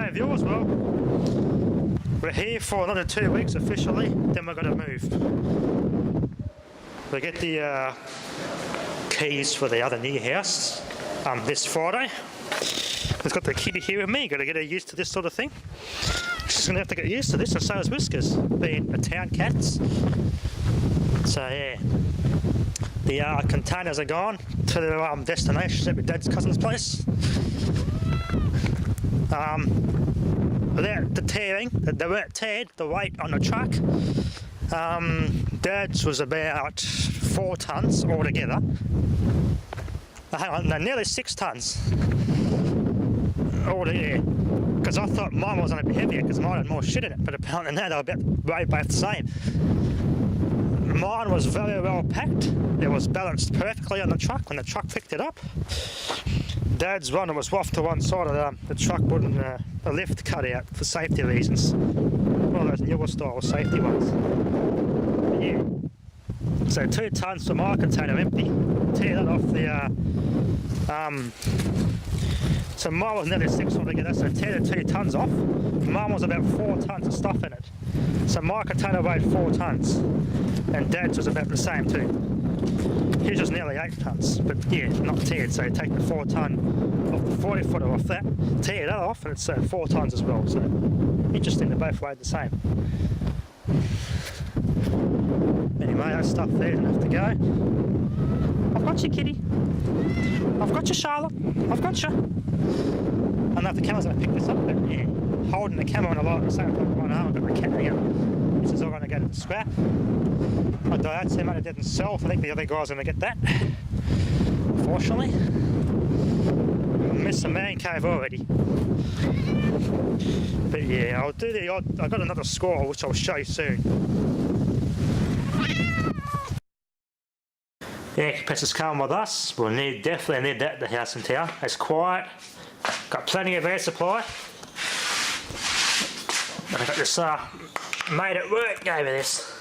have you as well. We're here for another 2 weeks officially, then we're going to move. We get the keys for the other new house this Friday. I've got the kitty here with me, got to get her used to this sort of thing. She's going to have to get used to this, and so is Whiskers, being a town cats. So yeah, the containers are gone to their destinations at my dad's cousin's place. Without the tearing, they weren't teared, the weight on the truck. Dad's was about 4 tonnes altogether. Hang on, no, nearly 6 tonnes altogether. Because I thought mine was going to be heavier because mine had more shit in it, but apparently now they were both the same. Mine was very well packed. It was balanced perfectly on the truck when the truck picked it up. Dad's one was off to one side of the truck, putting a lift cut out for safety reasons. One of those newer style safety ones. Yeah. So 2 tonnes for my container empty. Tear that off the so mine was nearly 6 altogether, so tear the 2 tonnes off. Mine was about 4 tonnes of stuff in it. So my container weighed 4 tonnes, and Dad's was about the same too. His was nearly 8 tonnes, but yeah, not teared, so you take the 4 tonne off the 40 footer off that, tear that off, and it's 4 tonnes as well, so interesting, they both weighed the same. Anyway, that stuff there doesn't have to go. I've got you, kitty. I've got you, Charlotte. I've got you. I don't know if the camera's going to pick this up, but yeah, holding the camera on a lot at the same time. One arm, I've got the camera here. This is all going to go to the scrap. I doubt so much it didn't sell. I think the other guy's going to get that. Unfortunately. Missed the man cave already. But yeah, I'll do the odd. I've got another score which I'll show you soon. Yeah, compressors come with us. We'll definitely need that at the house in town. It's quiet. Got plenty of air supply. I got this made it work over this.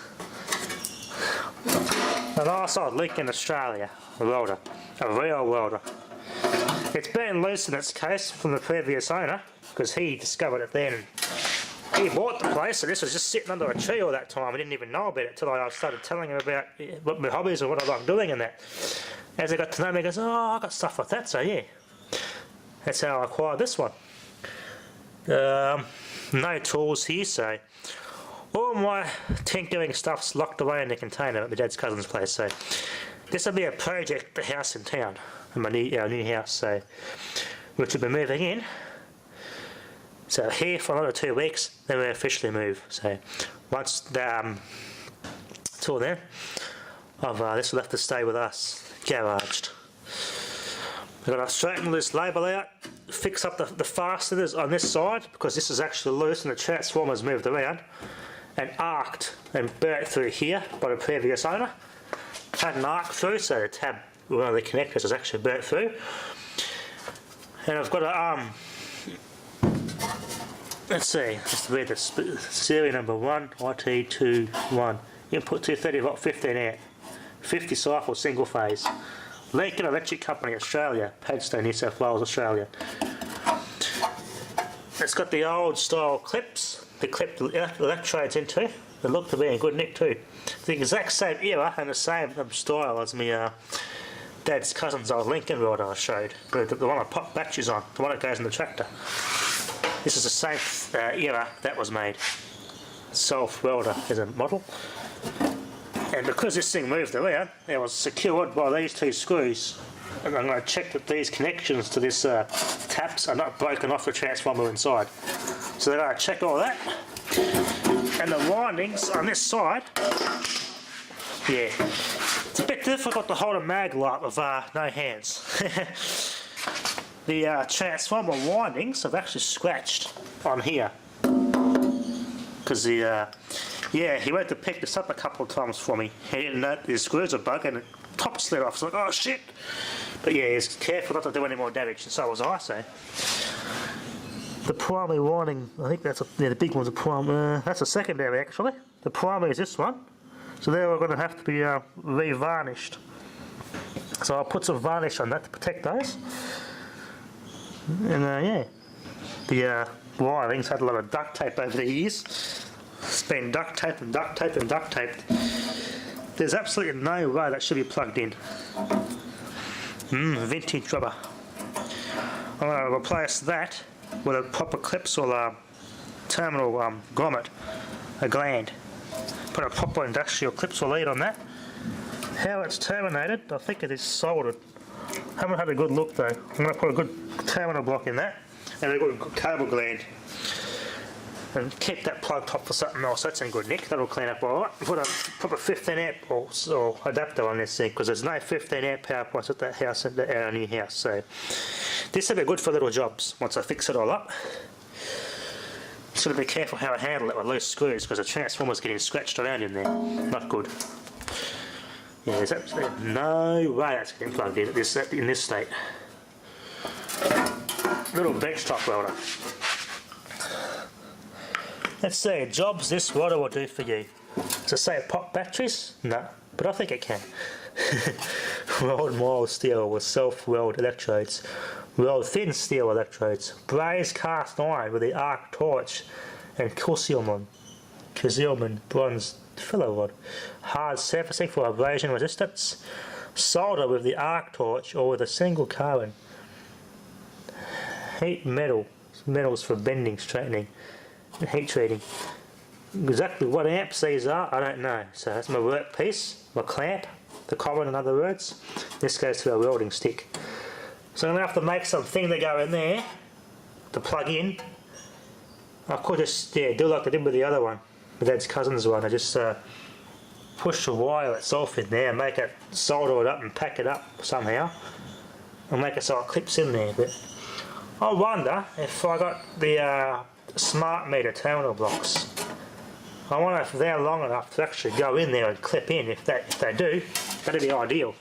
A nice old link in Australia, a welder, a real welder. It's been loose in its case from the previous owner because he discovered it then. He bought the place, so this was just sitting under a tree all that time. I didn't even know about it until I started telling him about what my hobbies and what I like doing and that. As he got to know me, he goes, oh, I got stuff like that, so yeah. That's how I acquired this one. No tools here, so all my tinkering stuff's locked away in the container at my dad's cousin's place, so this will be a project, the house in town, our new house, so which we'll be moving in. So here for another 2 weeks, then we officially move. So once till then, this will have to stay with us, garaged. We're going to straighten this label out, fix up the fasteners on this side because this is actually loose and the transformer's moved around and arced and burnt through here by the previous owner. Had an arc through, so the tab, one of the connectors is actually burnt through. And I've got a let's see, just read this serial number 1 IT21 input 230 volt 15 amp 50 cycle single phase Lincoln Electric Company Australia, Padstow, New South Wales, Australia. It's got the old style clips, the clip electrodes into. They look to be in good nick too. The exact same era and the same style as my dad's cousin's old Lincoln welder I showed. The one I pop batteries on, the one that goes in the tractor. This is the same era that was made. Self-welder is a model. And because this thing moved around, it was secured by these 2 screws. And I'm going to check that these connections to this taps are not broken off the transformer inside. So they're going to check all that. And the windings on this side, yeah, it's a bit difficult to hold a mag light with no hands. The transformer windings have actually scratched on here because yeah, he went to pick this up a couple of times for me. He didn't know the screws are bugging and the top slid off. So I was like, oh shit! But yeah, he's careful not to do any more damage, and so was I. So the primary winding, I think that's the big one's a primary. That's a secondary actually. The primary is this one. So they're going to have to be re-varnished. So I'll put some varnish on that to protect those. And yeah, the wiring's had a lot of duct tape over the years. It's been duct taped and duct taped and duct taped. There's absolutely no way that should be plugged in. Vintage rubber. I'm going to replace that with a proper clips or a terminal grommet, a gland. Put a proper industrial clips or lead on that. How it's terminated, I think it is soldered. Haven't had a good look though. I'm going to put a good terminal block in that and a good cable gland. And keep that plugged up for something else. That's in good nick. That'll clean up alright. Put a proper 15 amp or adapter on this thing because there's no 15 amp power points at that house, at our new house. So this will be good for little jobs once I fix it all up. Just got to be careful how I handle it with loose screws because the transformer's getting scratched around in there. Not good. Yeah, there's absolutely no way that's getting plugged in in this state. Little benchtop welder. Let's see, jobs this welder will do for you. Does it say pop batteries? No, but I think it can. Weld mild steel with self-weld electrodes. Weld thin steel electrodes. Braze cast iron with the arc torch and Kilsielman bronze filler rod. Hard surfacing for abrasion resistance. Solder with the arc torch or with a single carbon. Heat metals for bending, straightening. Heat treating. Exactly what amps these are, I don't know. So that's my workpiece, my clamp, the common in other words. This goes to a welding stick. So I'm going to have to make something to go in there to plug in. I could just do like I did with the other one, my dad's cousin's one. I just push the wire itself in there, make it, solder it up and pack it up somehow. And make it so it clips in there. But I wonder if I got the smart meter terminal blocks. I wonder if they're long enough to actually go in there and clip in. If they do, that'd be ideal.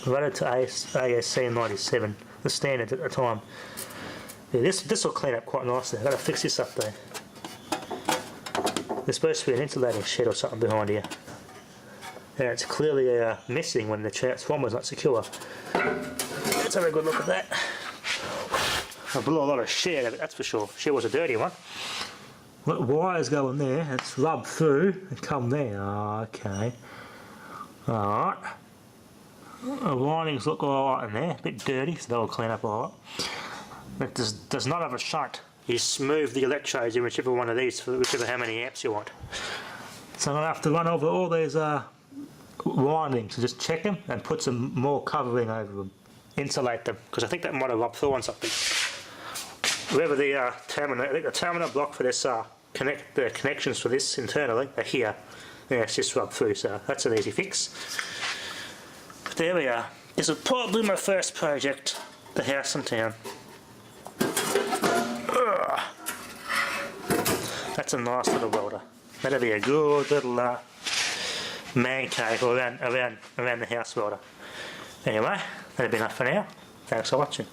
Run it to ASC 97, the standard at the time. Yeah, this will clean up quite nicely. I've got to fix this up though. There's supposed to be an insulating shed or something behind here. Yeah, it's clearly missing when the transformer's not secure. Let's have a good look at that. I blew a lot of shear out of it, that's for sure. Shear was a dirty one. Let wires go in there, it's rubbed through and come there. Oh, okay. Alright. The linings look alright in there, a bit dirty, so that'll clean up alright. It does not have a shunt. You smooth the electrodes in whichever one of these, for whichever how many amps you want. So I'm going to have to run over all these windings and just check them and put some more covering over them. Insulate them, because I think that might have rubbed through on something. Wherever the terminal, I think the terminal block for this the connections for this internally are here. Yeah, it's just rubbed through, so that's an easy fix. But there we are. This is probably my first project, the house in town. Ugh. That's a nice little welder. That'll be a good little man cave around the house welder. Anyway, that'll be enough for now. Thanks for watching.